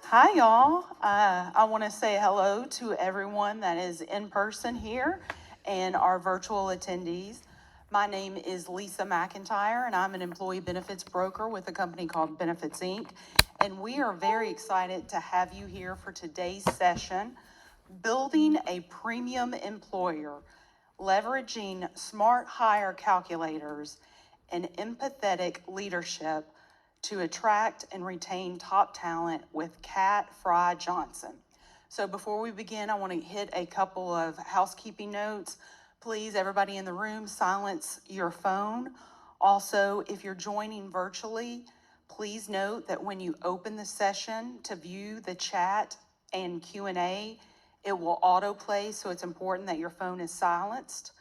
Hi, y'all. I want to say hello to everyone that is in person here and our virtual attendees. My name is Lisa McIntyre, and I'm an employee benefits broker with a company called Benefits Inc. And we are very excited to have you here for today's session, Building a Premium Employer, Leveraging SmartHire Calculators and Empathetic Leadership to attract and retain top talent with Kat Fry Johnson. So before we begin, I want to hit a couple of housekeeping notes. Please, everybody in the room, silence your phone. Also, if you're joining virtually, please note that when you open the session to view the chat and Q&A, it will autoplay, so it's important that your phone is silenced.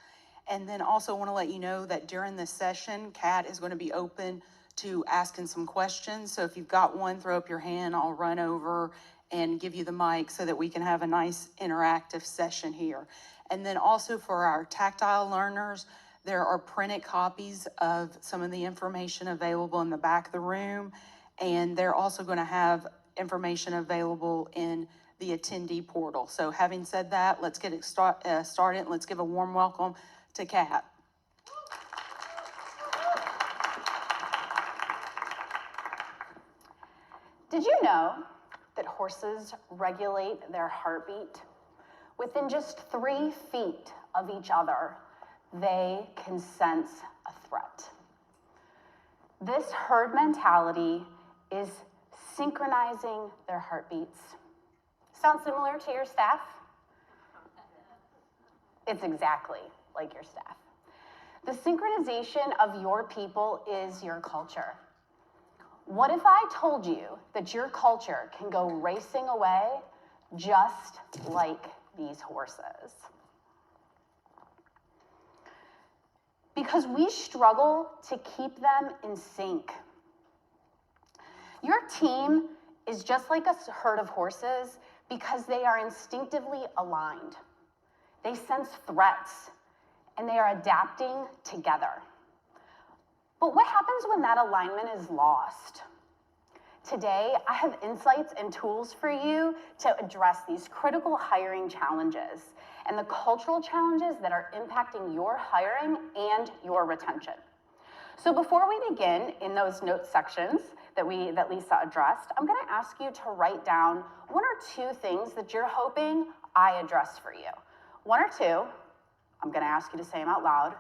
And then also want to let you know that during this session, Kat is going to be open to asking some questions. So if you've got one, throw up your hand. I'll run over and give you the mic so that we can have a nice interactive session here. And then also for our tactile learners, there are printed copies of some of the information available in the back of the room. And they're also going to have information available in the attendee portal. So having said that, let's get it started. Let's give a warm welcome to Kat. Did you know that horses regulate their heartbeat? Within just 3 feet of each other, they can sense a threat. This herd mentality is synchronizing their heartbeats. Sound similar to your staff? It's exactly like your staff. The synchronization of your people is your culture. What if I told you that your culture can go racing away just like these horses? Because we struggle to keep them in sync. Your team is just like a herd of horses because they are instinctively aligned. They sense threats and they are adapting together. But what happens when that alignment is lost? Today, I have insights and tools for you to address these critical hiring challenges and the cultural challenges that are impacting your hiring and your retention. So before we begin in those note sections that Lisa addressed, I'm going to ask you to write down 1 or 2 things that you're hoping I address for you. 1 or 2, I'm going to ask you to say them out loud.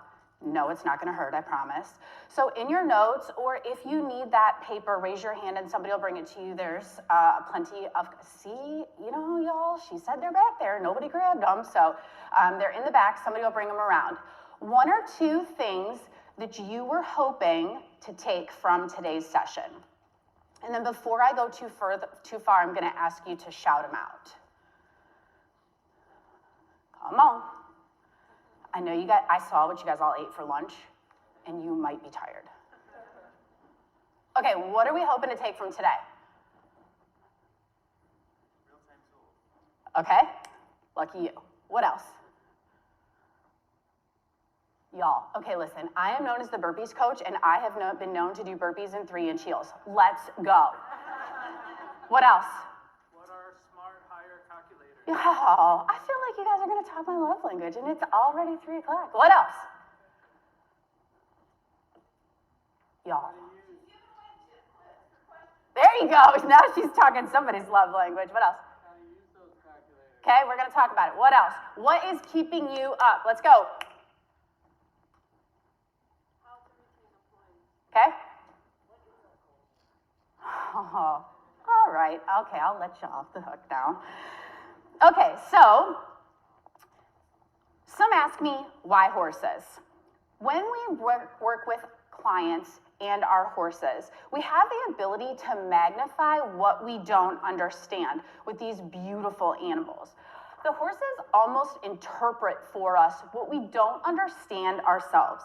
No, it's not going to hurt, I promise. So in your notes, or if you need that paper, raise your hand and somebody will bring it to you. There's plenty of, see, you know, y'all, she said they're back there. Nobody grabbed them. So they're in the back. Somebody will bring them around. 1 or 2 things that you were hoping to take from today's session. And then before I go too far, I'm going to ask you to shout them out. Come on. I know I saw what you guys all ate for lunch, and you might be tired. Okay, what are we hoping to take from today? Real-time tools. Okay, lucky you. What else? Y'all, okay, listen, I am known as the burpees coach, and I have been known to do burpees in 3-inch heels. Let's go. What else? What are SmartHire calculators? Oh, I feel like you guys are going to talk my love language, and it's already 3 o'clock. What else? Y'all. There you go. Now she's talking somebody's love language. What else? How to use those calculators. Okay, we're going to talk about it. What else? What is keeping you up? Let's go. How to retain employees. Okay? Oh, all right. Okay, I'll let you off the hook now. Okay, so some ask me, why horses? When we work with clients and our horses, we have the ability to magnify what we don't understand with these beautiful animals. The horses almost interpret for us what we don't understand ourselves.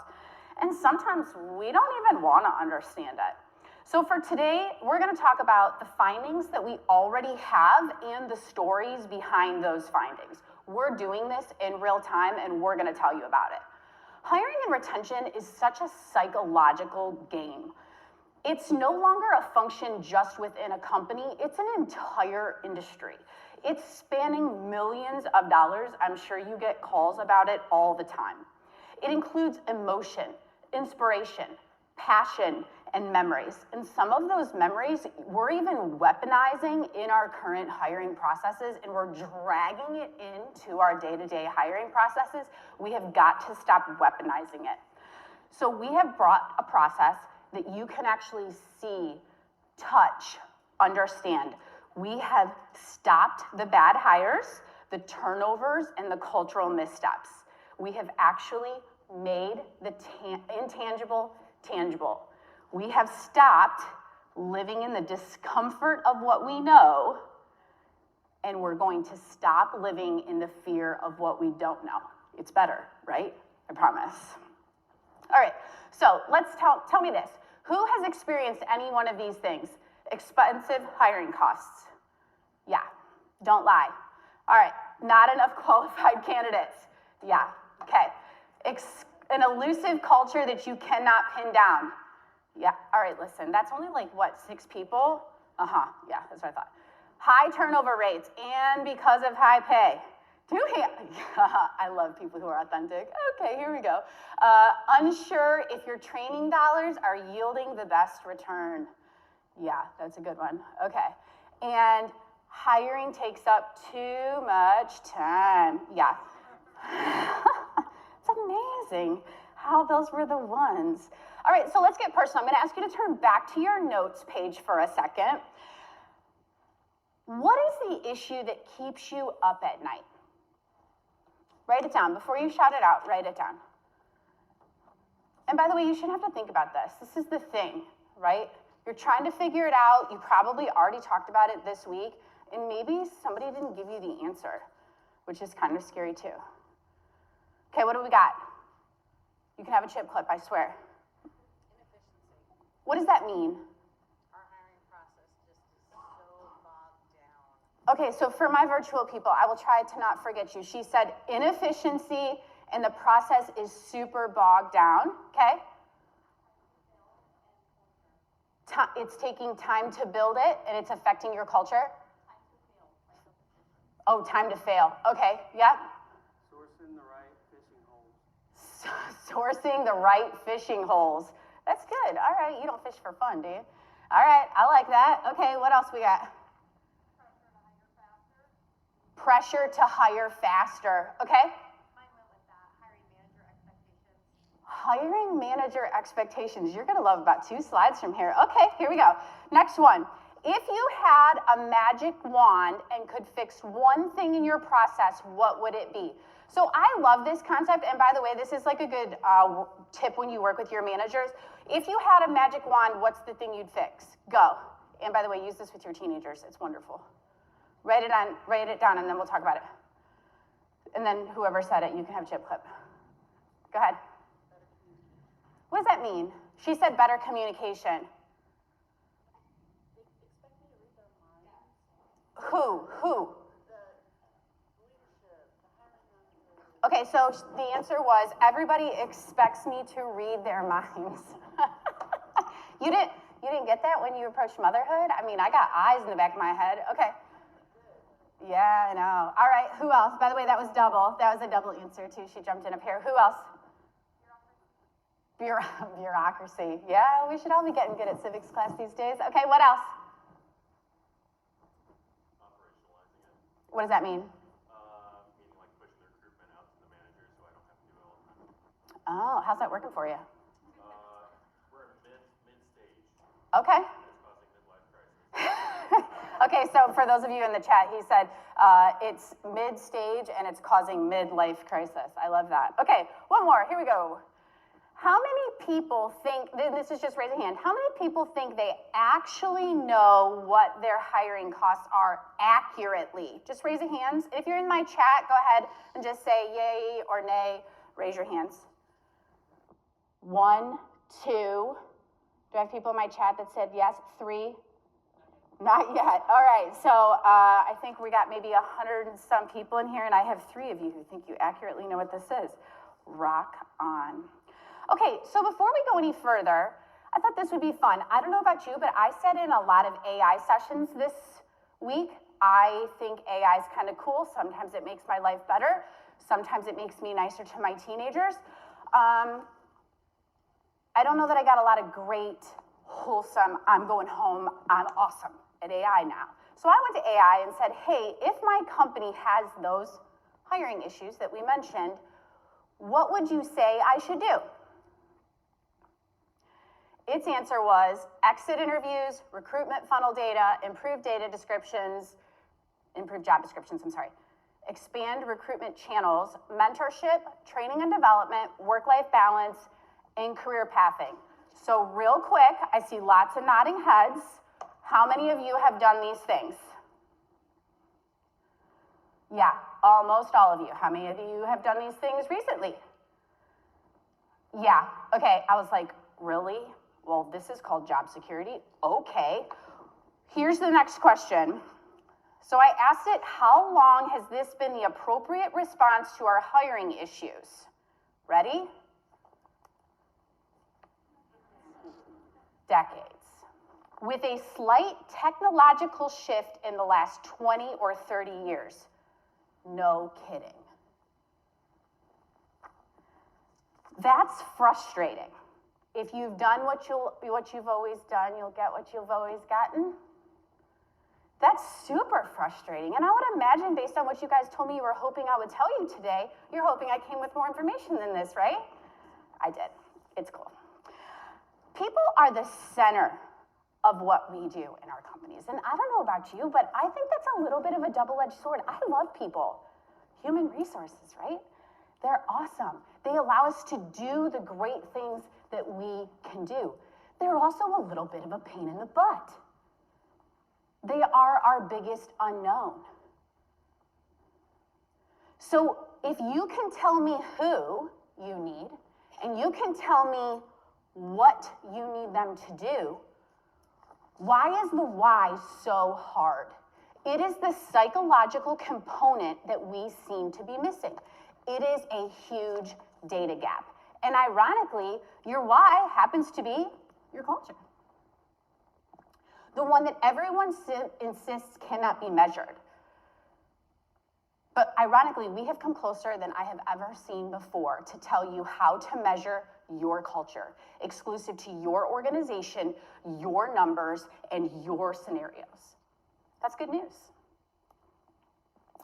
And sometimes we don't even want to understand it. So for today, we're going to talk about the findings that we already have and the stories behind those findings. We're doing this in real time, and we're going to tell you about it. Hiring and retention is such a psychological game. It's no longer a function just within a company, it's an entire industry. It's spanning millions of dollars. I'm sure you get calls about it all the time. It includes emotion, inspiration, passion, and memories. And some of those memories, we're even weaponizing in our current hiring processes, and we're dragging it into our day-to-day hiring processes. We have got to stop weaponizing it. So we have brought a process that you can actually see, touch, understand. We have stopped the bad hires, the turnovers, and the cultural missteps. We have actually made the intangible tangible. We have stopped living in the discomfort of what we know, and we're going to stop living in the fear of what we don't know. It's better, right? I promise. All right, so let's tell me this. Who has experienced any one of these things? Expensive hiring costs. Yeah, don't lie. All right, not enough qualified candidates. Yeah, okay. An elusive culture that you cannot pin down. Yeah, all right, listen, that's only like, what, 6 people? Yeah, that's what I thought. High turnover rates, and because of high pay. I love people who are authentic. Okay, here we go. Unsure if your training dollars are yielding the best return. Yeah, that's a good one. Okay. And hiring takes up too much time. Yeah. It's amazing how those were the ones. All right, so let's get personal. I'm going to ask you to turn back to your notes page for a second. What is the issue that keeps you up at night? Write it down. Before you shout it out, write it down. And by the way, you shouldn't have to think about this. This is the thing, right? You're trying to figure it out. You probably already talked about it this week, and maybe somebody didn't give you the answer, which is kind of scary too. Okay, what do we got? You can have a chip clip, I swear. Inefficiency. What does that mean? Our hiring process just is so bogged down. Okay, so for my virtual people, I will try to not forget you. She said inefficiency and the process is super bogged down, okay? It's taking time to build it and it's affecting your culture? Oh, time to fail. Okay, yep. Sourcing the right fishing holes. Sourcing the right fishing holes. That's good. All right, you don't fish for fun, do you? All right, I like that. Okay, what else we got? Pressure to hire faster. Okay? Mine went with that. Hiring manager expectations. Hiring manager expectations. You're gonna love about 2 slides from here. Okay, here we go. Next one. If you had a magic wand and could fix one thing in your process, what would it be? So I love this concept, and by the way, this is like a good tip when you work with your managers. If you had a magic wand, what's the thing you'd fix? Go. And by the way, use this with your teenagers. It's wonderful. Write it down, and then we'll talk about it. And then whoever said it, you can have a chip clip. Go ahead. What does that mean? She said better communication. Who? Okay, so the answer was everybody expects me to read their minds. You didn't get that when you approached motherhood? I mean, I got eyes in the back of my head. Okay. Yeah, I know. All right, who else? By the way, that was double. That was a double answer too. She jumped in up here. Who else? Bureaucracy. Yeah, we should all be getting good at civics class these days. Okay, what else? Operationalizing it. What does that mean? Meaning like pushing the recruitment out to the managers so I don't have to do it all the time. Oh, how's that working for you? We're in mid-stage. Okay. It's causing midlife crisis. Okay, so for those of you in the chat, he said it's mid-stage and it's causing midlife crisis. I love that. Okay, one more. Here we go. How many people think, this is just raise a hand, how many people think they actually know what their hiring costs are accurately? Just raise your hands. If you're in my chat, go ahead and just say yay or nay. Raise your hands. 1, 2. Do I have people in my chat that said yes? 3? Not yet. All right, so I think we got maybe 100 and some people in here, and I have 3 of you who think you accurately know what this is. Rock on. Okay, so before we go any further, I thought this would be fun. I don't know about you, but I sat in a lot of AI sessions this week. I think AI is kind of cool. Sometimes it makes my life better. Sometimes it makes me nicer to my teenagers. I don't know that I got a lot of great, wholesome, I'm going home, I'm awesome at AI now. So I went to AI and said, hey, if my company has those hiring issues that we mentioned, what would you say I should do? Its answer was exit interviews, recruitment funnel data, improved job descriptions, expand recruitment channels, mentorship, training and development, work-life balance, and career pathing. So real quick, I see lots of nodding heads. How many of you have done these things? Yeah, almost all of you. How many of you have done these things recently? Yeah, okay, I was like, really? Well, this is called job security. Okay. Here's the next question. So I asked it, how long has this been the appropriate response to our hiring issues? Ready? Decades. With a slight technological shift in the last 20 or 30 years. No kidding. That's frustrating. If you've done what you've always done, you'll get what you've always gotten. That's super frustrating. And I would imagine, based on what you guys told me you were hoping I would tell you today, you're hoping I came with more information than this, right? I did. It's cool. People are the center of what we do in our companies. And I don't know about you, but I think that's a little bit of a double-edged sword. I love people. Human resources, right? They're awesome. They allow us to do the great things that we can do. They're also a little bit of a pain in the butt. They are our biggest unknown. So if you can tell me who you need, and you can tell me what you need them to do, why is the why so hard? It is the psychological component that we seem to be missing. It is a huge data gap. And ironically, your why happens to be your culture. The one that everyone insists cannot be measured. But ironically, we have come closer than I have ever seen before to tell you how to measure your culture, exclusive to your organization, your numbers, and your scenarios. That's good news.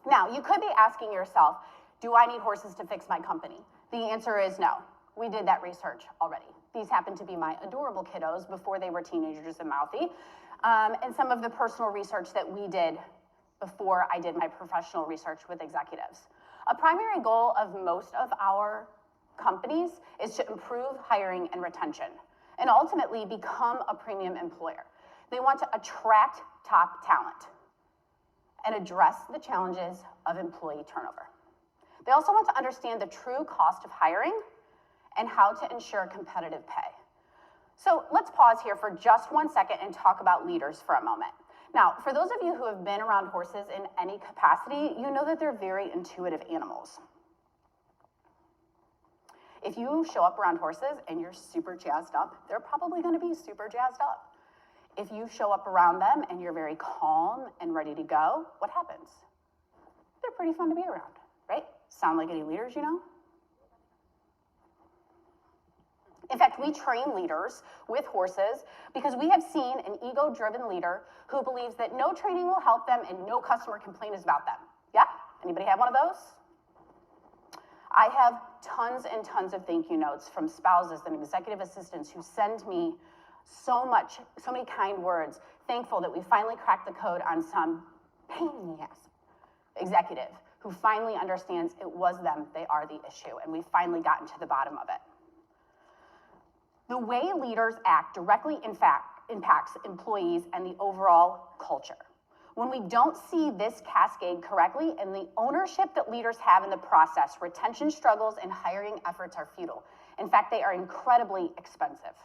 Now, you could be asking yourself, do I need horses to fix my company? The answer is no. We did that research already. These happen to be my adorable kiddos before they were teenagers and mouthy, and some of the personal research that we did before I did my professional research with executives. A primary goal of most of our companies is to improve hiring and retention, and ultimately become a premium employer. They want to attract top talent and address the challenges of employee turnover. They also want to understand the true cost of hiring and how to ensure competitive pay. So let's pause here for just 1 second and talk about leaders for a moment. Now, for those of you who have been around horses in any capacity, you know that they're very intuitive animals. If you show up around horses and you're super jazzed up, they're probably going to be super jazzed up. If you show up around them and you're very calm and ready to go, what happens? They're pretty fun to be around, right? Sound like any leaders you know? In fact, we train leaders with horses because we have seen an ego-driven leader who believes that no training will help them and no customer complaint is about them. Yeah? Anybody have one of those? I have tons and tons of thank you notes from spouses and executive assistants who send me so many kind words, thankful that we finally cracked the code on some pain in the ass executive who finally understands it was them, they are the issue, and we've finally gotten to the bottom of it. The way leaders act directly, in fact, impacts employees and the overall culture. When we don't see this cascade correctly and the ownership that leaders have in the process, retention struggles and hiring efforts are futile. In fact, they are incredibly expensive.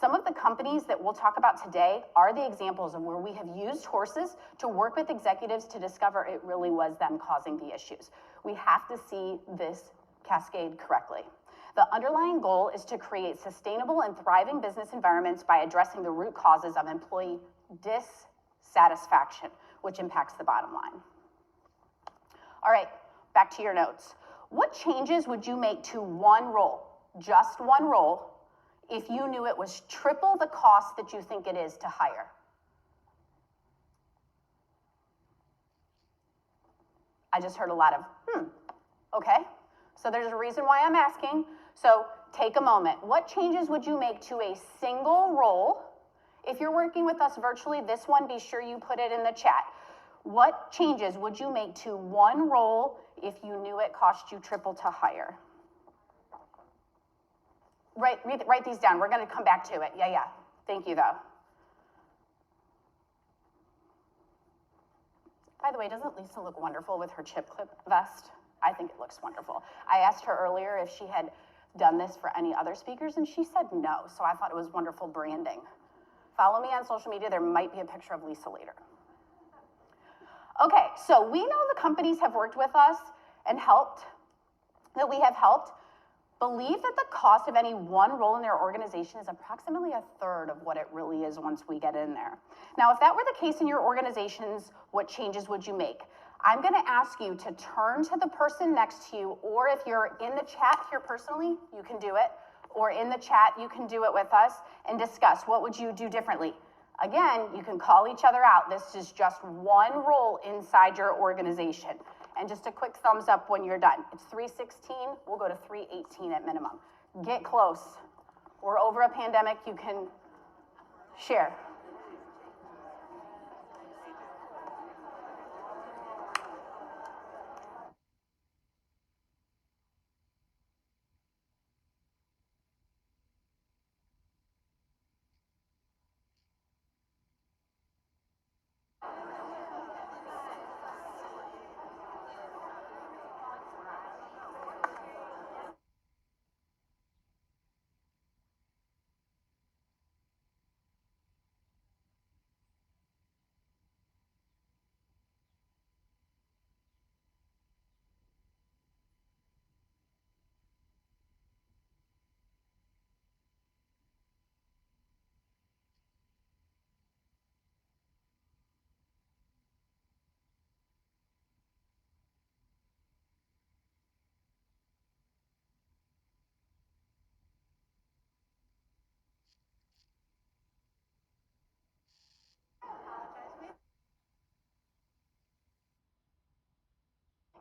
Some of the companies that we'll talk about today are the examples of where we have used horses to work with executives to discover it really was them causing the issues. We have to see this cascade correctly. The underlying goal is to create sustainable and thriving business environments by addressing the root causes of employee dissatisfaction, which impacts the bottom line. All right, back to your notes. What changes would you make to one role, just one role, if you knew it was triple the cost that you think it is to hire? I just heard a lot of, okay. So there's a reason why I'm asking. So take a moment. What changes would you make to a single role? If you're working with us virtually, this one, be sure you put it in the chat. What changes would you make to one role if you knew it cost you triple to hire? Write these down. We're going to come back to it. Yeah. Thank you, though. By the way, doesn't Lisa look wonderful with her chip clip vest? I think it looks wonderful. I asked her earlier if she had done this for any other speakers, and she said no, so I thought it was wonderful branding. Follow me on social media. There might be a picture of Lisa later. Okay, so we know the companies have worked with us and that we have helped, believe that the cost of any one role in their organization is approximately a third of what it really is once we get in there. Now, if that were the case in your organizations, what changes would you make? I'm gonna ask you to turn to the person next to you, or if you're in the chat here personally, you can do it, or in the chat, you can do it with us and discuss what would you do differently. Again, you can call each other out. This is just one role inside your organization. And just a quick thumbs up when you're done. It's 316, we'll go to 318 at minimum. Get close. We're over a pandemic, you can share.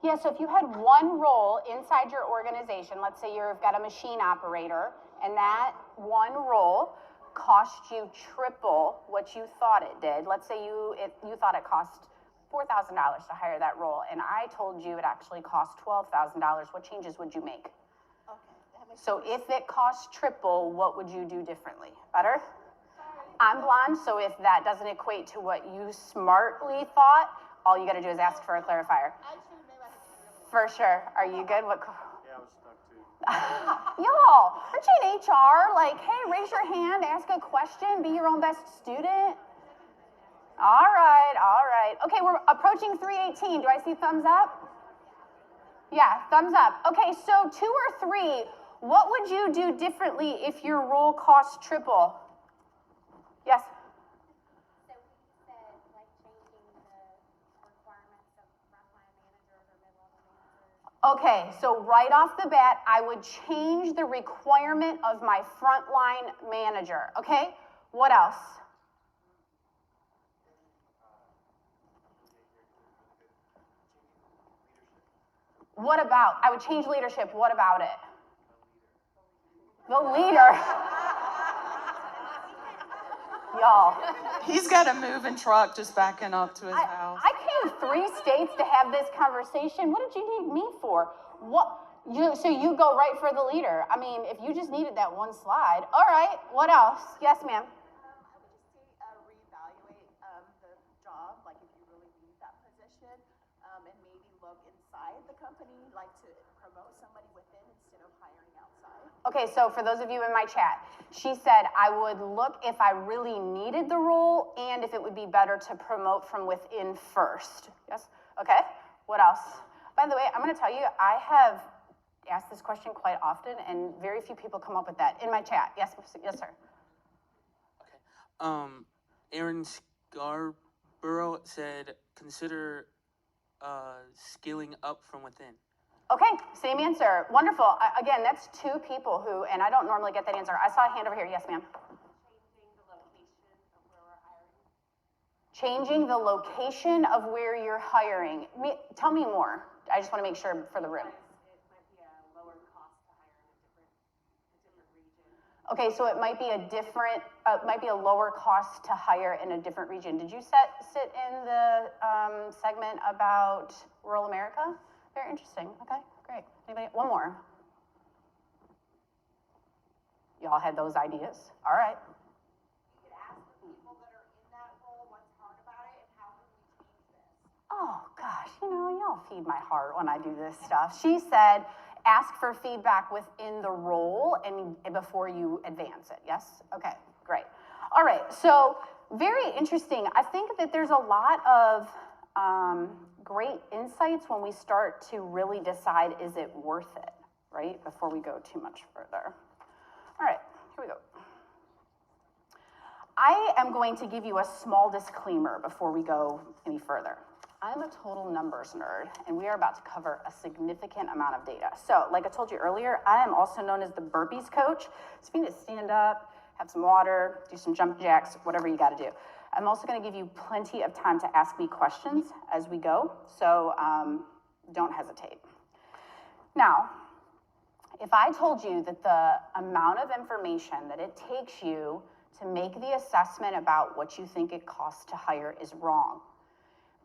Yeah, so if you had one role inside your organization, let's say you've got a machine operator, and that one role cost you triple what you thought it did. Let's say you thought it cost $4,000 to hire that role, and I told you it actually cost $12,000. What changes would you make? Okay. So if it cost triple, what would you do differently? Better? I'm blonde, so if that doesn't equate to what you smartly thought, all you gotta do is ask for a clarifier. For sure. Are you good? What? Yeah, I was stuck too. Y'all, aren't you in HR? Like, hey, raise your hand, ask a question, be your own best student. All right. Okay, we're approaching 318. Do I see thumbs up? Yeah, thumbs up. Okay, so 2 or 3, what would you do differently if your role cost triple? Yes? So we said, like, changing the requirements of frontline managers or mid-level managers. Okay, so right off the bat, I would change the requirement of my frontline manager, okay? What else? What about? I would change leadership. What about it? The leader. Y'all. He's got a moving truck just backing up to his house. I came 3 states to have this conversation. What did you need me for? So you go right for the leader. I mean, if you just needed that one slide. All right, what else? Yes, ma'am. I would just say reevaluate the job, like if you really need that position, and maybe look inside the company, like to promote somebody within instead of hiring outside. Okay, so for those of you in my chat, she said I would look if I really needed the role and if it would be better to promote from within first. Yes? Okay, what else? By the way, I'm gonna tell you, I have asked this question quite often, and very few people come up with that. In my chat, yes, yes, sir. Okay. Aaron Scarborough said, consider scaling up from within. Okay, same answer. Wonderful. Again, that's two people who, and I don't normally get that answer. I saw a hand over here. Yes, ma'am. Changing the location of where you're hiring. Tell me more. I just want to make sure for the room. Okay, so it might be a different, might be a lower cost to hire in a different region. Did you sit in the segment about rural America? Very interesting. Okay, great. Anybody? One more. Y'all had those ideas. All right. You could ask the people that are in that role what's hard about it and how can we change this? Oh gosh, y'all feed my heart when I do this stuff. She said, ask for feedback within the role and before you advance it. Yes? Okay, great. All right, so very interesting. I think that there's a lot of great insights when we start to really decide, is it worth it, right? Before we go too much further. All right, here we go. I am going to give you a small disclaimer before we go any further. I'm a total numbers nerd, and we are about to cover a significant amount of data. So, like I told you earlier, I am also known as the burpees coach. So if you need to stand up, have some water, do some jump jacks, whatever you gotta do. I'm also gonna give you plenty of time to ask me questions as we go, so don't hesitate. Now, if I told you that the amount of information that it takes you to make the assessment about what you think it costs to hire is wrong,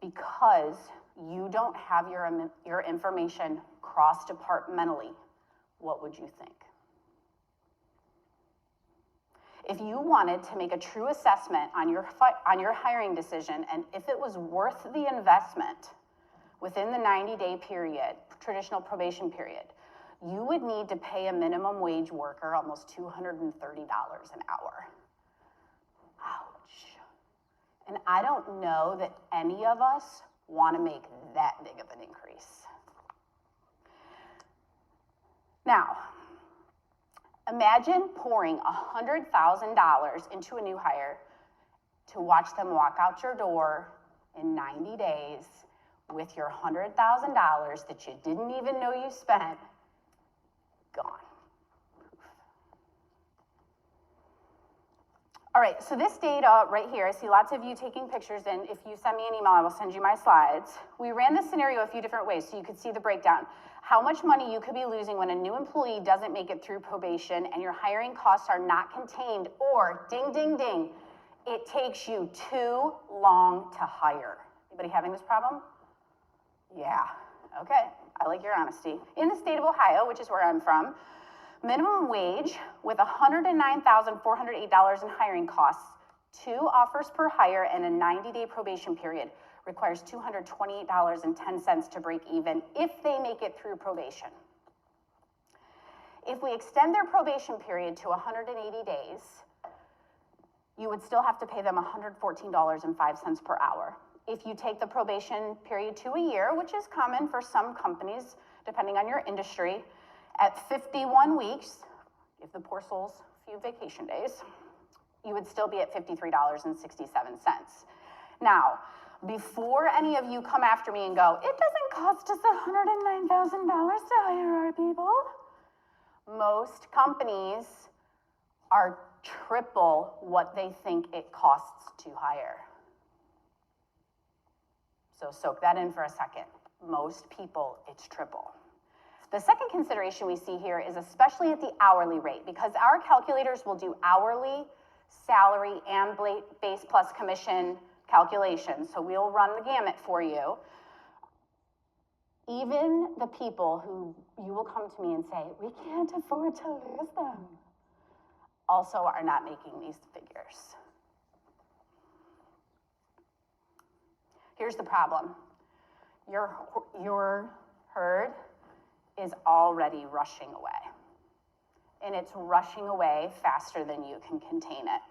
because you don't have your information cross-departmentally, what would you think? If you wanted to make a true assessment on your hiring decision, and if it was worth the investment within the 90-day period, traditional probation period, you would need to pay a minimum wage worker almost $230 an hour. Ouch. And I don't know that any of us want to make that big of an increase. Now, imagine pouring $100,000 into a new hire to watch them walk out your door in 90 days with your $100,000 that you didn't even know you spent gone. All right, so this data right here, I see lots of you taking pictures, and if you send me an email, I will send you my slides. We ran this scenario a few different ways so you could see the breakdown. How much money you could be losing when a new employee doesn't make it through probation and your hiring costs are not contained, or ding, ding, ding, it takes you too long to hire. Anybody having this problem? Yeah, okay, I like your honesty. In the state of Ohio, which is where I'm from, minimum wage with $109,408 in hiring costs, 2 offers per hire, and a 90-day probation period requires $228.10 to break even if they make it through probation. If we extend their probation period to 180 days, you would still have to pay them $114.05 per hour. If you take the probation period to a year, which is common for some companies, depending on your industry, at 51 weeks, give the poor souls a few vacation days, you would still be at $53.67. Now, before any of you come after me and go, it doesn't cost us $109,000 to hire our people, most companies are triple what they think it costs to hire. So soak that in for a second. Most people, it's triple. The second consideration we see here is especially at the hourly rate, because our calculators will do hourly, salary, and base plus commission calculations. So we'll run the gamut for you. Even the people who you will come to me and say, we can't afford to lose them, also are not making these figures. Here's the problem. Your herd is already rushing away. And it's rushing away faster than you can contain it.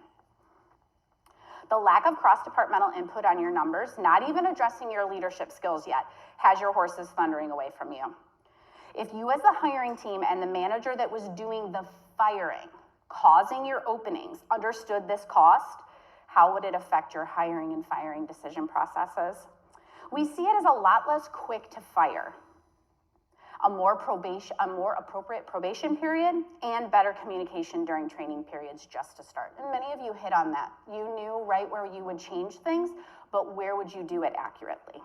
The lack of cross-departmental input on your numbers, not even addressing your leadership skills yet, has your horses thundering away from you. If you as the hiring team and the manager that was doing the firing, causing your openings, understood this cost, how would it affect your hiring and firing decision processes? We see it as a lot less quick to fire, a more appropriate probation period, and better communication during training periods just to start. And many of you hit on that. You knew right where you would change things, but where would you do it accurately?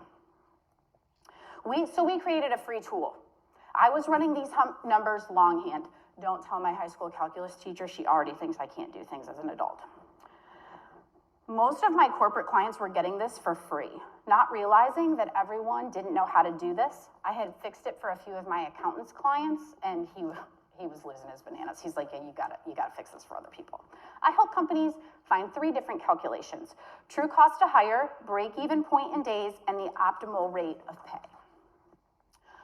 So we created a free tool. I was running these numbers longhand. Don't tell my high school calculus teacher, she already thinks I can't do things as an adult. Most of my corporate clients were getting this for free, not realizing that everyone didn't know how to do this. I had fixed it for a few of my accountant's clients, and he was losing his bananas. He's like, yeah, you gotta fix this for other people. I help companies find 3 different calculations: true cost to hire, break-even point in days, and the optimal rate of pay.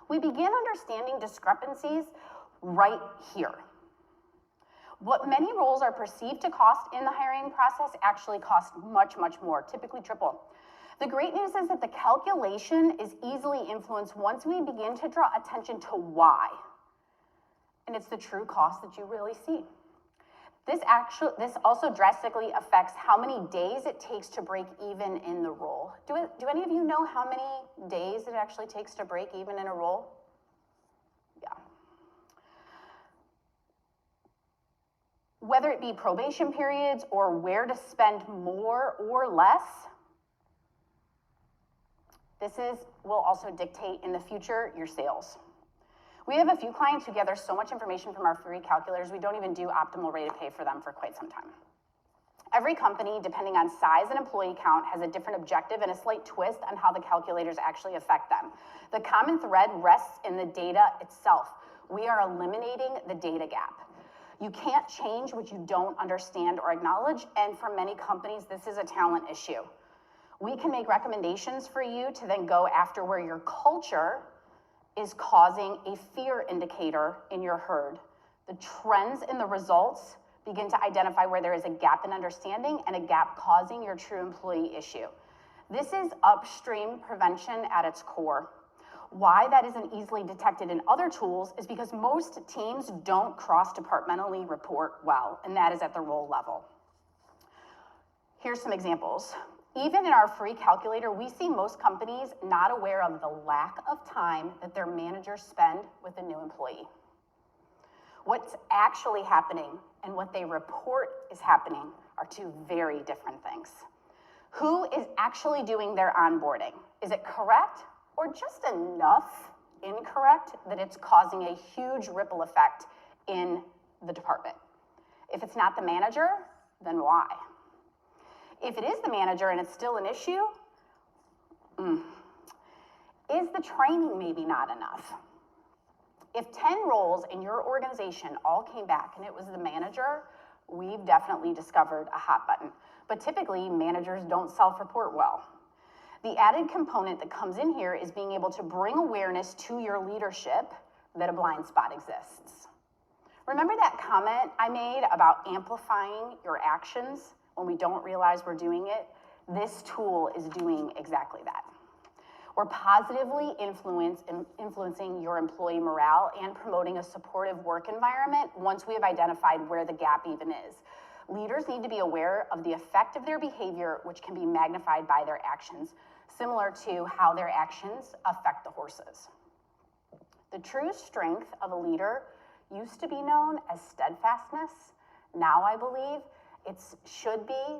We began understanding discrepancies right here. What many roles are perceived to cost in the hiring process actually cost much, much more, typically triple. The great news is that the calculation is easily influenced once we begin to draw attention to why. And it's the true cost that you really see. This also drastically affects how many days it takes to break even in the role. Do any of you know how many days it actually takes to break even in a role? Yeah. Whether it be probation periods or where to spend more or less, this will also dictate in the future your sales. We have a few clients who gather so much information from our free calculators, we don't even do optimal rate of pay for them for quite some time. Every company, depending on size and employee count, has a different objective and a slight twist on how the calculators actually affect them. The common thread rests in the data itself. We are eliminating the data gap. You can't change what you don't understand or acknowledge, and for many companies, this is a talent issue. We can make recommendations for you to then go after where your culture is causing a fear indicator in your herd. The trends in the results begin to identify where there is a gap in understanding and a gap causing your true employee issue. This is upstream prevention at its core. Why that isn't easily detected in other tools is because most teams don't cross-departmentally report well, and that is at the role level. Here's some examples. Even in our free calculator, we see most companies not aware of the lack of time that their managers spend with a new employee. What's actually happening and what they report is happening are 2 very different things. Who is actually doing their onboarding? Is it correct or just enough incorrect that it's causing a huge ripple effect in the department? If it's not the manager, then why? If it is the manager and it's still an issue, is the training maybe not enough? If 10 roles in your organization all came back and it was the manager, we've definitely discovered a hot button. But typically, managers don't self-report well. The added component that comes in here is being able to bring awareness to your leadership that a blind spot exists. Remember that comment I made about amplifying your actions when we don't realize we're doing it? This tool is doing exactly that. We're positively influencing your employee morale and promoting a supportive work environment once we have identified where the gap even is. Leaders need to be aware of the effect of their behavior, which can be magnified by their actions, similar to how their actions affect the horses. The true strength of a leader used to be known as steadfastness. Now I believe it should be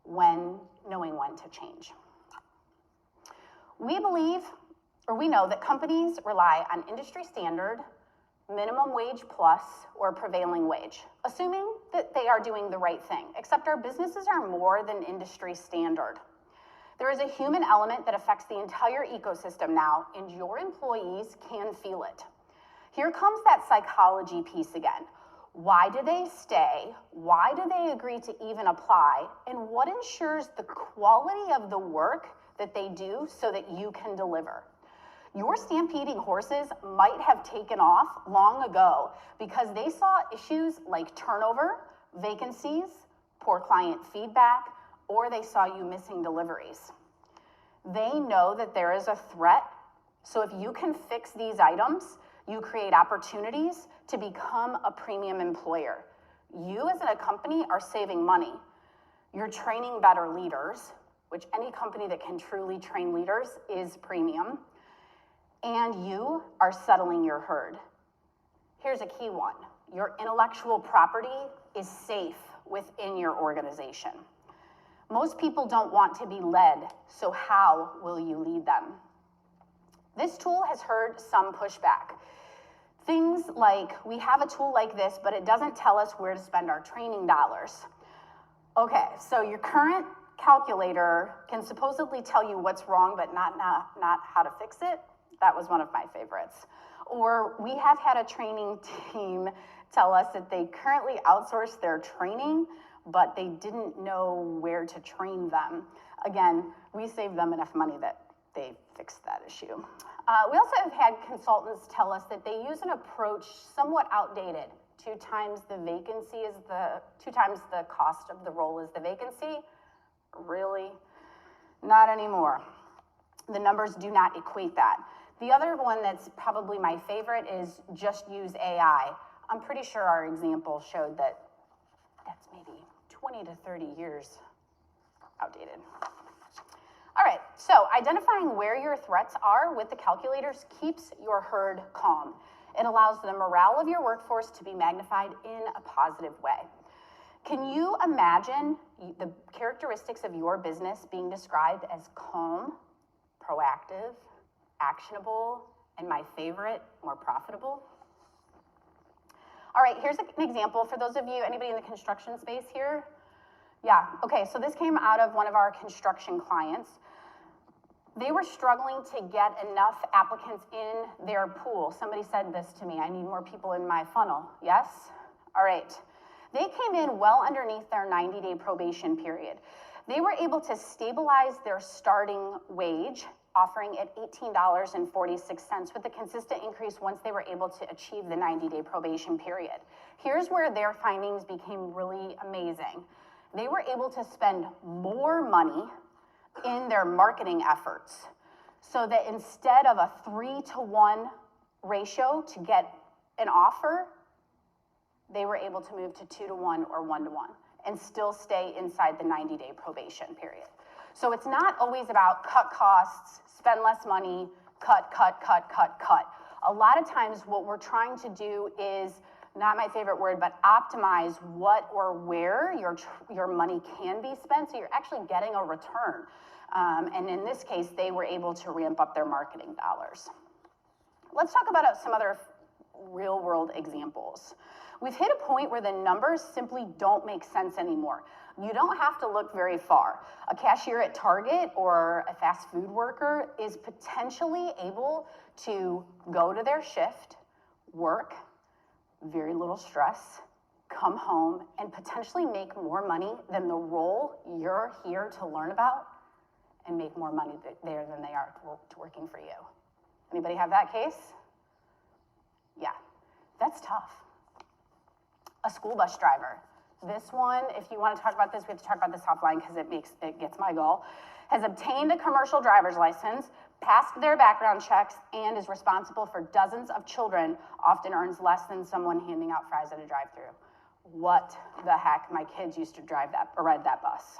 knowing when to change. We know that companies rely on industry standard, minimum wage plus, or prevailing wage, assuming that they are doing the right thing, except our businesses are more than industry standard. There is a human element that affects the entire ecosystem now, and your employees can feel it. Here comes that psychology piece again. Why do they stay? Why do they agree to even apply? And what ensures the quality of the work that they do so that you can deliver? Your stampeding horses might have taken off long ago because they saw issues like turnover, vacancies, poor client feedback, or they saw you missing deliveries. They know that there is a threat, so if you can fix these items, You create opportunities to become a premium employer. You as a company are saving money. You're training better leaders, which any company that can truly train leaders is premium. And you are settling your herd. Here's a key one. Your intellectual property is safe within your organization. Most people don't want to be led, so how will you lead them? This tool has heard some pushback. Things like, we have a tool like this, but it doesn't tell us where to spend our training dollars. Okay, so your current calculator can supposedly tell you what's wrong, but not how to fix it. That was one of my favorites. Or we have had a training team tell us that they currently outsource their training, but they didn't know where to train them. Again, we saved them enough money that they fixed that issue. We also have had consultants tell us that they use an approach somewhat outdated. 2 times the cost of the role is the vacancy. Really? Not anymore. The numbers do not equate that. The other one that's probably my favorite is just use AI. I'm pretty sure our example showed that that's maybe 20 to 30 years outdated. All right, so identifying where your threats are with the calculators keeps your herd calm. It allows the morale of your workforce to be magnified in a positive way. Can you imagine the characteristics of your business being described as calm, proactive, actionable, and my favorite, more profitable? All right, here's an example for those of you, anybody in the construction space here? Yeah, okay, so this came out of one of our construction clients. They were struggling to get enough applicants in their pool. Somebody said this to me, I need more people in my funnel, yes? All right, they came in well underneath their 90-day probation period. They were able to stabilize their starting wage, offering at $18.46 with a consistent increase once they were able to achieve the 90-day probation period. Here's where their findings became really amazing. They were able to spend more money in their marketing efforts so that instead of a 3-to-1 ratio to get an offer, they were able to move to 2-to-1 or 1-to-1 and still stay inside the 90-day probation period. So it's not always about cut costs, spend less money, cut. A lot of times what we're trying to do is, not my favorite word, but optimize what or where your money can be spent so you're actually getting a return. And in this case, they were able to ramp up their marketing dollars. Let's talk about some other real world examples. We've hit a point where the numbers simply don't make sense anymore. You don't have to look very far. A cashier at Target or a fast food worker is potentially able to go to their shift, work, very little stress, come home, and potentially make more money than the role you're here to learn about and make more money there than they are to working for you. Anybody have that case? Yeah, that's tough. A school bus driver. This one, if you want to talk about this, we have to talk about this offline because it gets my goal, has obtained a commercial driver's license, passed their background checks, and is responsible for dozens of children, often earns less than someone handing out fries at a drive-thru. What the heck? My kids used to ride that bus.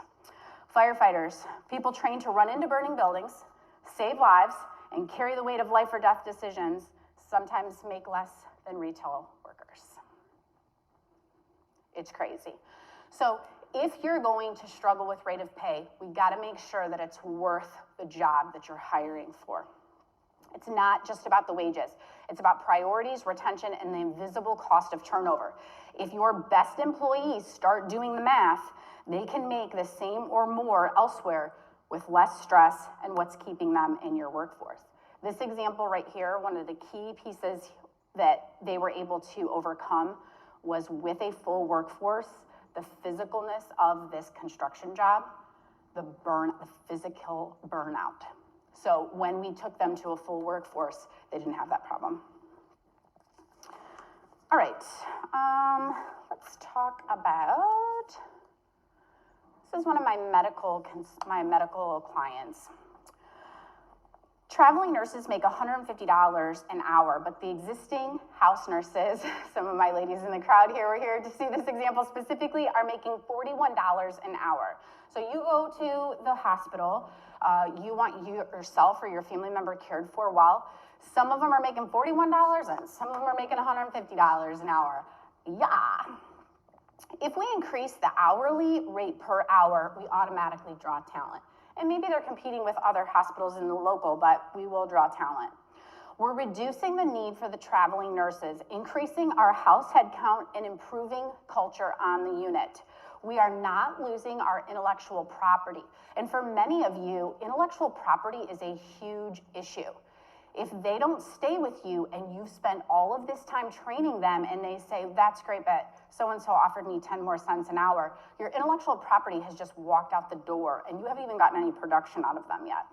Firefighters, people trained to run into burning buildings, save lives, and carry the weight of life or death decisions, sometimes make less than retail workers. It's crazy. So if you're going to struggle with rate of pay, we gotta make sure that it's worth the job that you're hiring for. It's not just about the wages. It's about priorities, retention, and the invisible cost of turnover. If your best employees start doing the math, they can make the same or more elsewhere with less stress and what's keeping them in your workforce. This example right here, one of the key pieces that they were able to overcome was with a full workforce, the physicalness of this construction job, the physical burnout. So when we took them to a full workforce, they didn't have that problem. All right, let's talk about, this is one of my medical clients. Traveling nurses make $150 an hour, but the existing house nurses, some of my ladies in the crowd here were here to see this example specifically, are making $41 an hour. So you go to the hospital, you want yourself or your family member cared for well. Some of them are making $41 and some of them are making $150 an hour. Yeah. If we increase the hourly rate per hour, we automatically draw talent. And maybe they're competing with other hospitals in the local, but we will draw talent. We're reducing the need for the traveling nurses, increasing our house head count, and improving culture on the unit. We are not losing our intellectual property. And for many of you, intellectual property is a huge issue. If they don't stay with you and you've spent all of this time training them and they say, that's great, but so-and-so offered me 10 more cents an hour, your intellectual property has just walked out the door and you haven't even gotten any production out of them yet.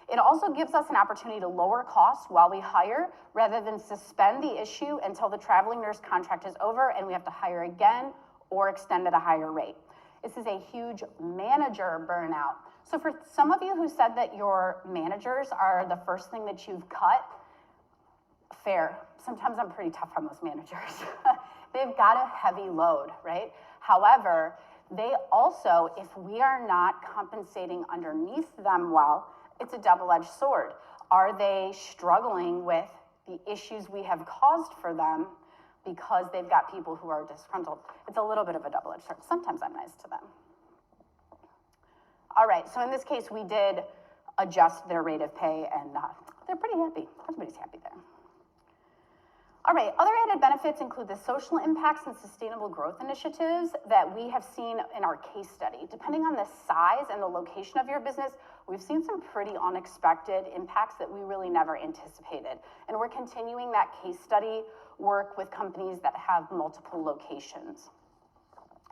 It also gives us an opportunity to lower costs while we hire rather than suspend the issue until the traveling nurse contract is over and we have to hire again or extend at a higher rate. This is a huge manager burnout. So for some of you who said that your managers are the first thing that you've cut, fair. Sometimes I'm pretty tough on those managers. They've got a heavy load, right? However, they also, if we are not compensating underneath them well, it's a double-edged sword. Are they struggling with the issues we have caused for them because they've got people who are disgruntled? It's a little bit of a double-edged sword. Sometimes I'm nice to them. All right, so in this case, we did adjust their rate of pay, and they're pretty happy. Everybody's happy there. All right, other added benefits include the social impacts and sustainable growth initiatives that we have seen in our case study. Depending on the size and the location of your business, we've seen some pretty unexpected impacts that we really never anticipated. And we're continuing that case study work with companies that have multiple locations.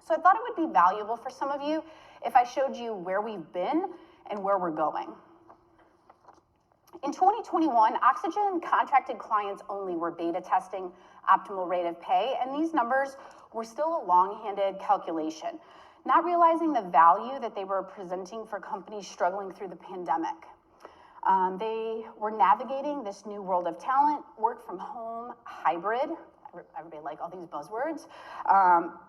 So I thought it would be valuable for some of you if I showed you where we've been and where we're going. In 2021, Oxygen contracted clients only were beta testing optimal rate of pay, and these numbers were still a long-handed calculation, not realizing the value that they were presenting for companies struggling through the pandemic. They were navigating this new world of talent, work from home, hybrid, everybody like all these buzzwords,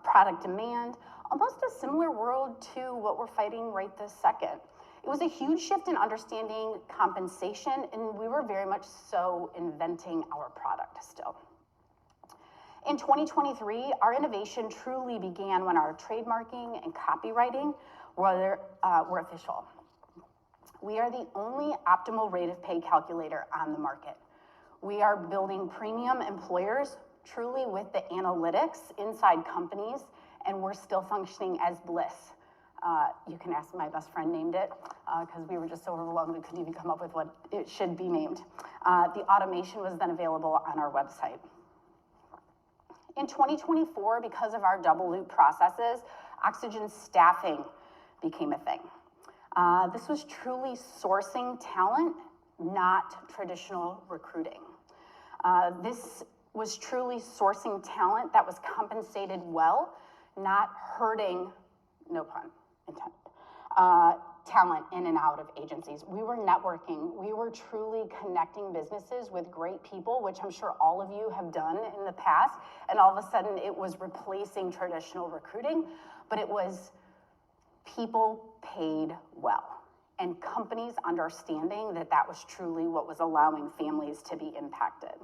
product demand, almost a similar world to what we're fighting right this second. It was a huge shift in understanding compensation, and we were very much so inventing our product still. In 2023, our innovation truly began when our trademarking and copywriting were official. We are the only optimal rate of pay calculator on the market. We are building premium employers truly with the analytics inside companies, and we're still functioning as B.L.I.S.S. You can ask my best friend named it, because we were just so overwhelmed we couldn't even come up with what it should be named. The automation was then available on our website. In 2024, because of our double loop processes, Oxygen staffing became a thing. This was truly sourcing talent, not traditional recruiting. This was truly sourcing talent that was compensated well, not hurting, no pun intended, talent in and out of agencies. We were networking. We were truly connecting businesses with great people, which I'm sure all of you have done in the past. And all of a sudden it was replacing traditional recruiting, but it was people paid well and companies understanding that that was truly what was allowing families to be impacted.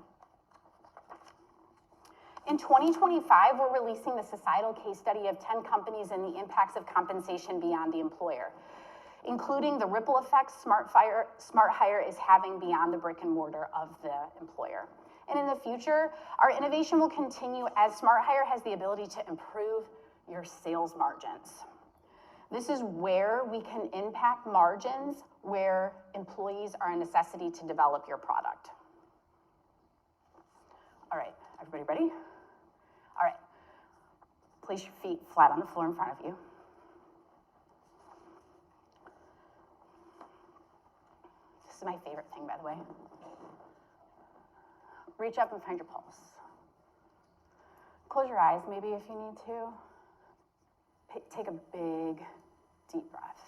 In 2025, we're releasing the societal case study of 10 companies and the impacts of compensation beyond the employer, including the ripple effects SmartHire is having beyond the brick and mortar of the employer. And in the future, our innovation will continue as SmartHire has the ability to improve your sales margins. This is where we can impact margins where employees are a necessity to develop your product. All right, everybody ready? All right, place your feet flat on the floor in front of you. This is my favorite thing, by the way. Reach up and find your pulse. Close your eyes, maybe if you need to. Take a big, deep breath.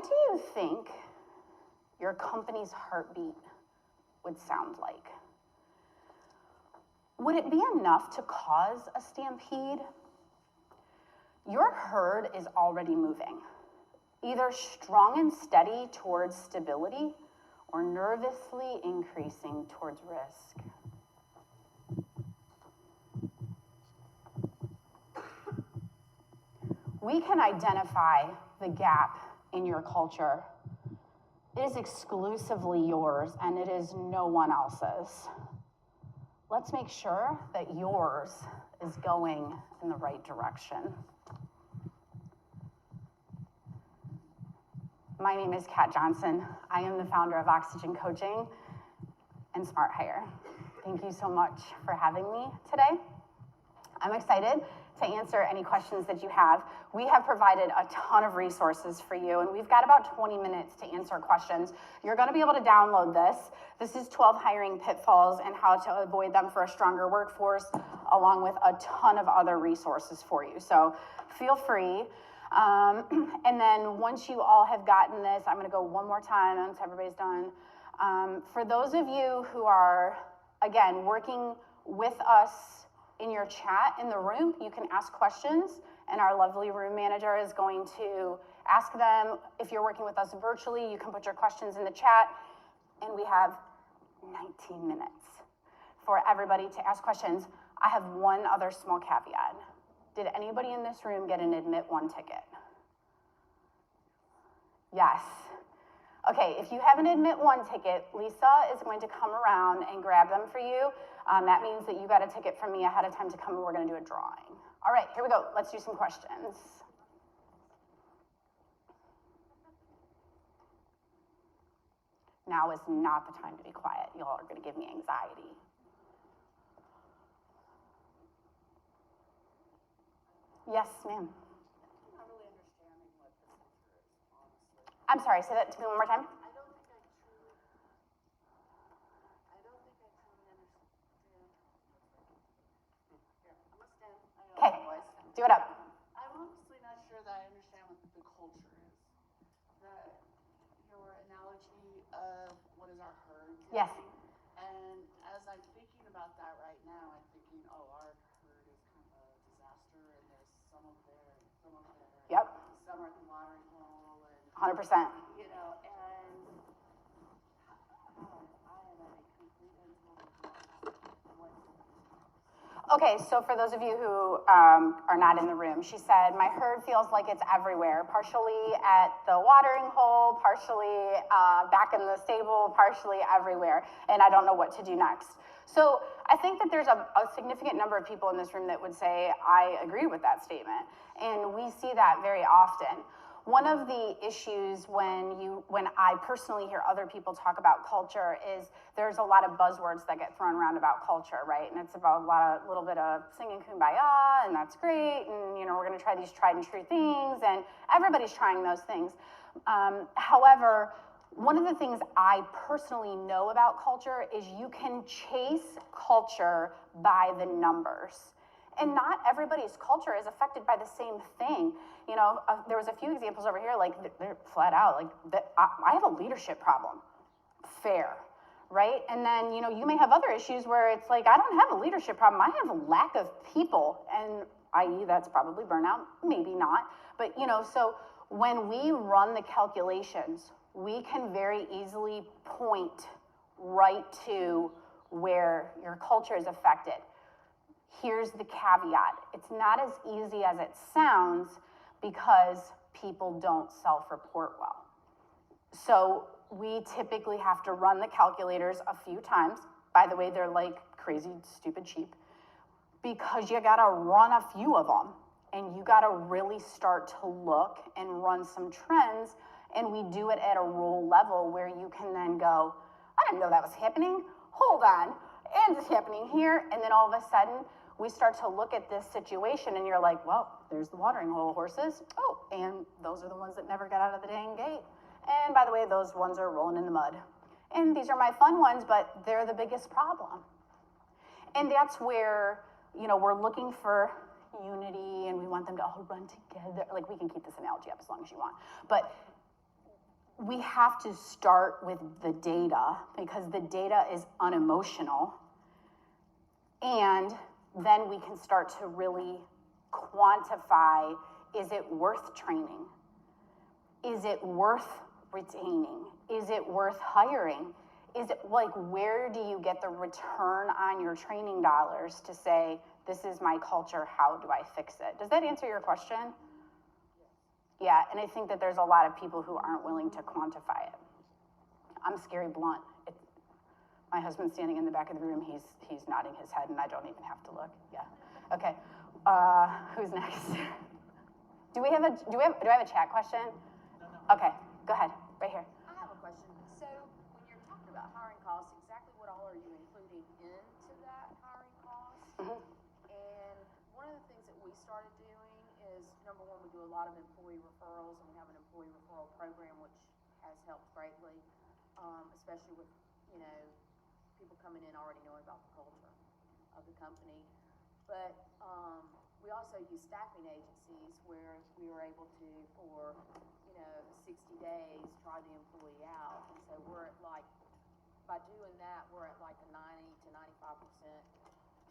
What do you think your company's heartbeat would sound like? Would it be enough to cause a stampede? Your herd is already moving, either strong and steady towards stability or nervously increasing towards risk. We can identify the gap in your culture. It is exclusively yours and it is no one else's. Let's make sure that yours is going in the right direction. My name is Kat Johnson. I am the founder of Oxygen Coaching and SmartHire. Thank you so much for having me today. I'm excited to answer any questions that you have. We have provided a ton of resources for you, and we've got about 20 minutes to answer questions. You're gonna be able to download this. This is 12 hiring pitfalls and how to avoid them for a stronger workforce, along with a ton of other resources for you. So feel free. And then once you all have gotten this, I'm gonna go one more time once everybody's done. For those of you who are, again, working with us in your chat in the room, you can ask questions, and our lovely room manager is going to ask them. If you're working with us virtually, you can put your questions in the chat, and we have 19 minutes for everybody to ask questions. I have one other small caveat. Did anybody in this room get an admit one ticket? Yes. Okay, if you have an admit one ticket, Lisa is going to come around and grab them for you. That means that you got a ticket from me ahead of time to come, and we're gonna do a drawing. All right, here we go. Let's do some questions. Now is not the time to be quiet. Y'all are gonna give me anxiety. Yes, ma'am. I'm not really understanding what the culture is, honestly. I'm sorry, say that to me one more time. I don't think I truly understand. Here, I'm gonna stand. I know Okay, my voice. do it up. I'm honestly not sure that I understand what the culture is. Your analogy of what is our herd Yes. doing. And as I'm thinking about that right now, I'm thinking, oh, our herd is kind of a disaster, and there's some over there, and some over there. Yep. Some are at the watering hole, and 100%. you know, and I am at a complete and total loss. Okay, so for those of you who are not in the room, she said, my herd feels like it's everywhere, partially at the watering hole, partially back in the stable, partially everywhere, and I don't know what to do next. So I think that there's a significant number of people in this room that would say, I agree with that statement, and we see that very often. One of the issues when I personally hear other people talk about culture is there's a lot of buzzwords that get thrown around about culture, right? And it's about a little bit of singing kumbaya, and that's great, and you know, we're gonna try these tried and true things, and everybody's trying those things. However, one of the things I personally know about culture is you can chase culture by the numbers. And not everybody's culture is affected by the same thing. You know, there was a few examples over here, like they're flat out, like I have a leadership problem. Fair, right? And then, you know, you may have other issues where it's like, I don't have a leadership problem, I have a lack of people, and i.e. that's probably burnout, maybe not. But, you know, so when we run the calculations, we can very easily point right to where your culture is affected. Here's the caveat. It's not as easy as it sounds because people don't self-report well. So we typically have to run the calculators a few times. By the way, they're like crazy, stupid cheap, because you gotta run a few of them, and you gotta really start to look and run some trends, and we do it at a role level where you can then go, I didn't know that was happening, hold on, and it's happening here, and then all of a sudden, we start to look at this situation and you're like, well, there's the watering hole horses. Oh, and those are the ones that never got out of the dang gate. And by the way, those ones are rolling in the mud. And these are my fun ones, but they're the biggest problem. And that's where, you know, we're looking for unity and we want them to all run together. Like, we can keep this analogy up as long as you want. But we have to start with the data because the data is unemotional. And then we can start to really quantify, is it worth training? Is it worth retaining? Is it worth hiring? Is it like, where do you get the return on your training dollars to say, this is my culture, how do I fix it? Does that answer your question? Yeah, and I think that there's a lot of people who aren't willing to quantify it. I'm scary blunt. My husband's standing in the back of the room, he's nodding his head and I don't even have to look, yeah. Okay, who's next? Do I have a chat question? No. Okay, go ahead, right here. I have a question. So when you're talking about hiring costs, exactly what all are you including into that hiring cost? Mm-hmm. And one of the things that we started doing is, number one, we do a lot of employee referrals, and we have an employee referral program which has helped greatly, especially with, you know, people coming in already knowing about the culture of the company. But we also use staffing agencies where we were able to, for, you know, 60 days, try the employee out. And so we're at like, by doing that, we're at like a 90 to 95%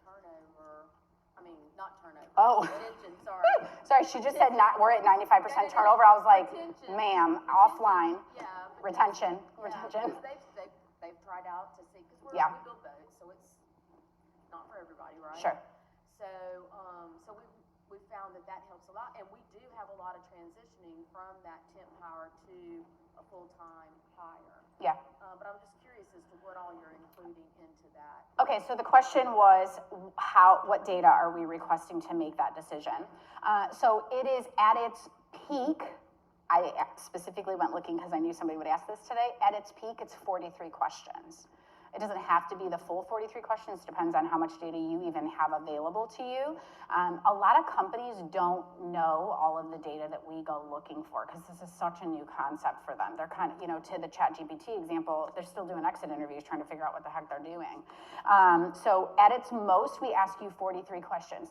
turnover. I mean, not turnover. Oh. Retention, sorry. Sorry, she just said we're at 95% turnover. I was like, ma'am, offline. Yeah. Retention. Because they've tried out to see, because we build boats, so it's not for everybody, right? Sure. So we found that helps a lot, and we do have a lot of transitioning from that temp hire to a full-time hire. Yeah. But I'm just curious as to what all you're including into that. Okay, so the question was, what data are we requesting to make that decision? So it is at its peak. I specifically went looking because I knew somebody would ask this today. At its peak, it's 43 questions. It doesn't have to be the full 43 questions. It depends on how much data you even have available to you. A lot of companies don't know all of the data that we go looking for because this is such a new concept for them. They're kind of, you know, to the ChatGPT example, they're still doing exit interviews trying to figure out what the heck they're doing. So at its most, we ask you 43 questions.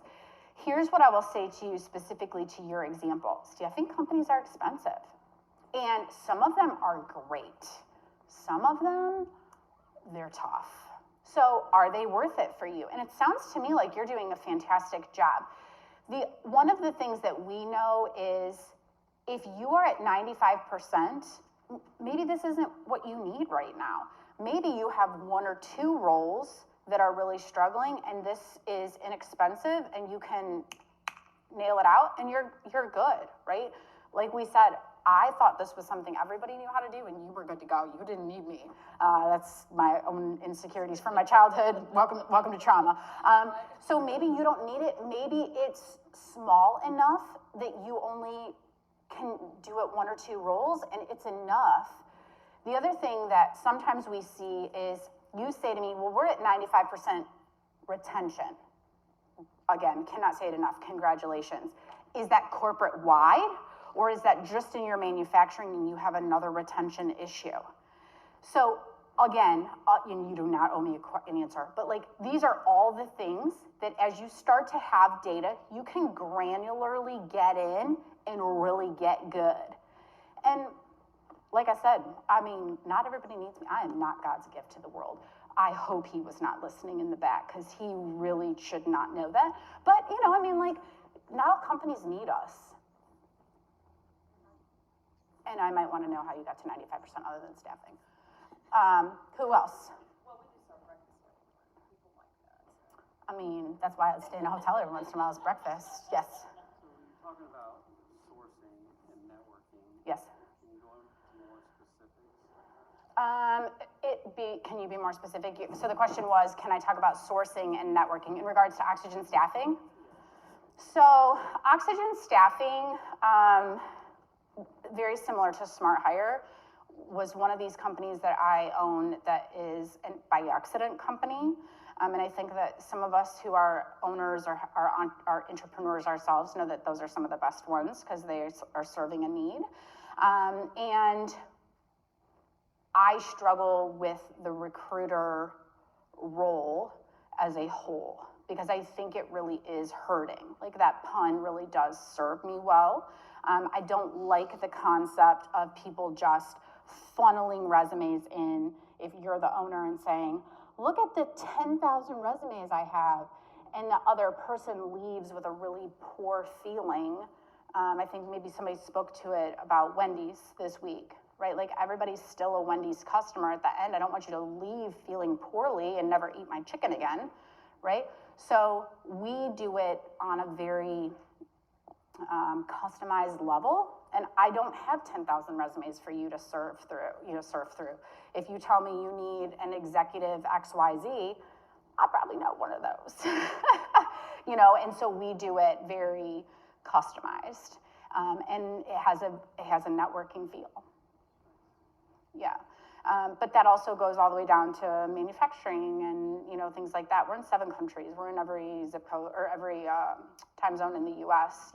Here's what I will say to you specifically to your example. Staffing companies are expensive, and some of them are great. Some of them, they're tough. So are they worth it for you? And it sounds to me like you're doing a fantastic job. One of the things that we know is if you are at 95%, maybe this isn't what you need right now. Maybe you have one or two roles that are really struggling and this is inexpensive and you can nail it out and you're good, right? Like we said, I thought this was something everybody knew how to do and you were good to go. You didn't need me. That's my own insecurities from my childhood. Welcome to trauma. So maybe you don't need it. Maybe it's small enough that you only can do it one or two roles and it's enough. The other thing that sometimes we see is you say to me, well, we're at 95% retention. Again, cannot say it enough. Congratulations. Is that corporate wide? Or is that just in your manufacturing and you have another retention issue? So again, you do not owe me an answer, but like these are all the things that as you start to have data, you can granularly get in and really get good. And like I said, I mean, not everybody needs me. I am not God's gift to the world. I hope he was not listening in the back because he really should not know that. But, you know, I mean, like, not all companies need us. And I might want to know how you got to 95% other than staffing. Who else? Well, we do serve breakfast for people like that. I mean, that's why I stay in a hotel every once in a while is breakfast. Yes. So when you're talking about sourcing and networking, Yes. can you go into more specifics? Can you be more specific? So the question was, can I talk about sourcing and networking in regards to oxygen staffing? So oxygen staffing, very similar to SmartHire, was one of these companies that I own that is a by accident company. And I think that some of us who are owners or are entrepreneurs ourselves know that those are some of the best ones because they are serving a need. And I struggle with the recruiter role as a whole because I think it really is hurting. Like that pun really does serve me well. I don't like the concept of people just funneling resumes in if you're the owner and saying, look at the 10,000 resumes I have, and the other person leaves with a really poor feeling. I think maybe somebody spoke to it about Wendy's this week, right? Like, everybody's still a Wendy's customer at the end. I don't want you to leave feeling poorly and never eat my chicken again, right? So we do it on a very customized level, and I don't have 10,000 resumes for you to surf through. If you tell me you need an executive XYZ, I probably know one of those, and so we do it very customized, and it has a networking feel. Yeah, but that also goes all the way down to manufacturing and things like that. We're in 7 countries. We're in every zip code or every time zone in the U.S.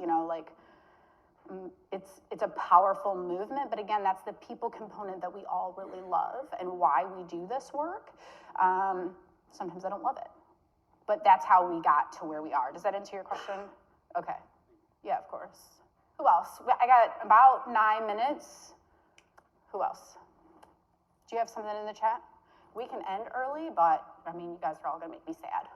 It's a powerful movement, but again, that's the people component that we all really love and why we do this work. Sometimes I don't love it, but that's how we got to where we are. Does that answer your question? Okay. Yeah, of course. Who else? I got about 9 minutes. Who else? Do you have something in the chat? We can end early, but you guys are all gonna make me sad.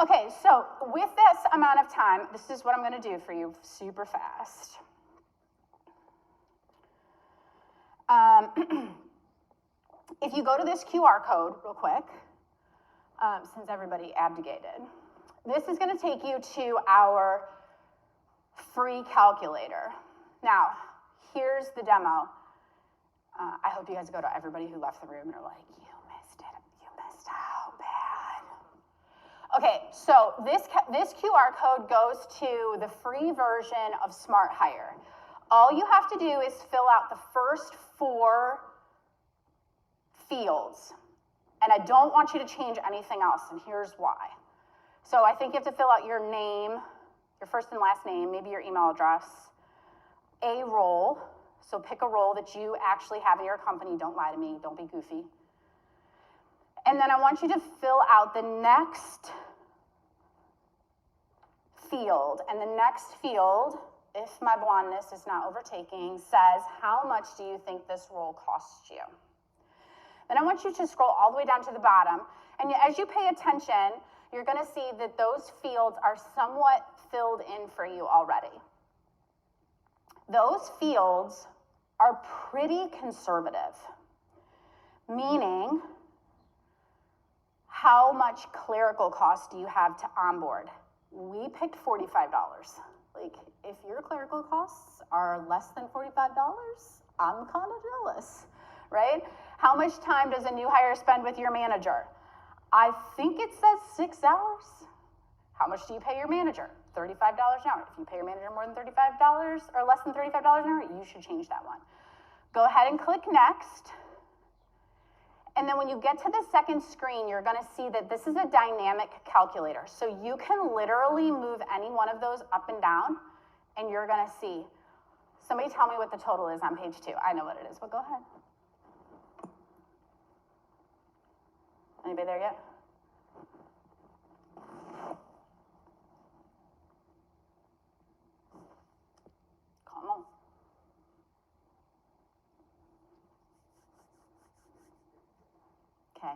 Okay, so with this amount of time, this is what I'm gonna do for you super fast. If you go to this QR code real quick, since everybody abdicated, this is gonna take you to our free calculator. Now, here's the demo. I hope you guys go to everybody who left the room and are like, you missed it, you missed out bad. Okay, so this QR code goes to the free version of SmartHire. All you have to do is fill out the first 4 fields. And I don't want you to change anything else, and here's why. So I think you have to fill out your name, your first and last name, maybe your email address, a role, so pick a role that you actually have in your company. Don't lie to me, don't be goofy. And then I want you to fill out the next field. And the next field, if my blondness is not overtaking, says, how much do you think this role costs you? Then I want you to scroll all the way down to the bottom. And as you pay attention, you're gonna see that those fields are somewhat filled in for you already. Those fields are pretty conservative, meaning how much clerical cost do you have to onboard? We picked $45. Like, if your clerical costs are less than $45, I'm kind of jealous, right? How much time does a new hire spend with your manager? I think it says 6 hours. How much do you pay your manager? $35 an hour. If you pay your manager more than $35 or less than $35 an hour, you should change that one. Go ahead and click next. And then when you get to the second screen, you're gonna see that this is a dynamic calculator. So you can literally move any one of those up and down, and you're gonna see. Somebody tell me what the total is on page 2. I know what it is, but go ahead. Anybody there yet? Come on. Okay,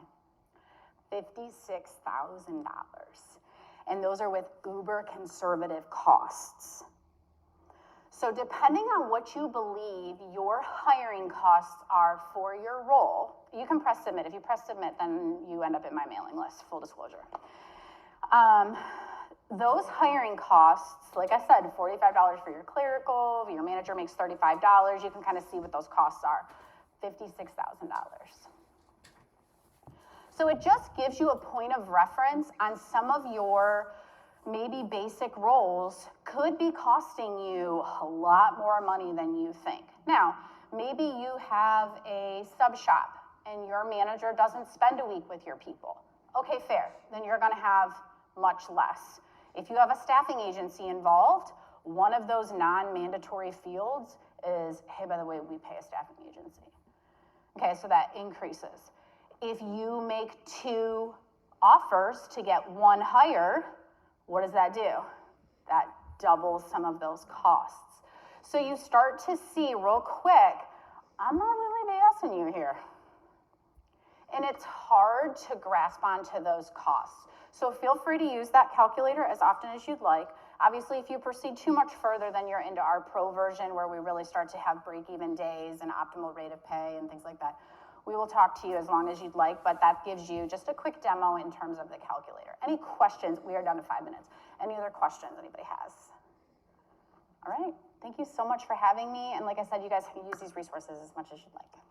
$56,000. And those are with uber conservative costs. So depending on what you believe your hiring costs are for your role, you can press submit. If you press submit, then you end up in my mailing list, full disclosure. Those hiring costs, like I said, $45 for your clerical, your manager makes $35, you can kind of see what those costs are, $56,000. So it just gives you a point of reference on some of your maybe basic roles could be costing you a lot more money than you think. Now, maybe you have a sub shop and your manager doesn't spend a week with your people. Okay, fair, then you're gonna have much less. If you have a staffing agency involved, one of those non-mandatory fields is, hey, by the way, we pay a staffing agency. Okay, so that increases. If you make 2 offers to get 1 hire, what does that do? That doubles some of those costs. So you start to see real quick, I'm not really BSing you here. And it's hard to grasp onto those costs. So feel free to use that calculator as often as you'd like. Obviously, if you proceed too much further, then you're into our pro version where we really start to have break-even days and optimal rate of pay and things like that. We will talk to you as long as you'd like, but that gives you just a quick demo in terms of the calculator. Any questions? We are down to 5 minutes. Any other questions anybody has? All right, thank you so much for having me. And like I said, you guys can use these resources as much as you'd like.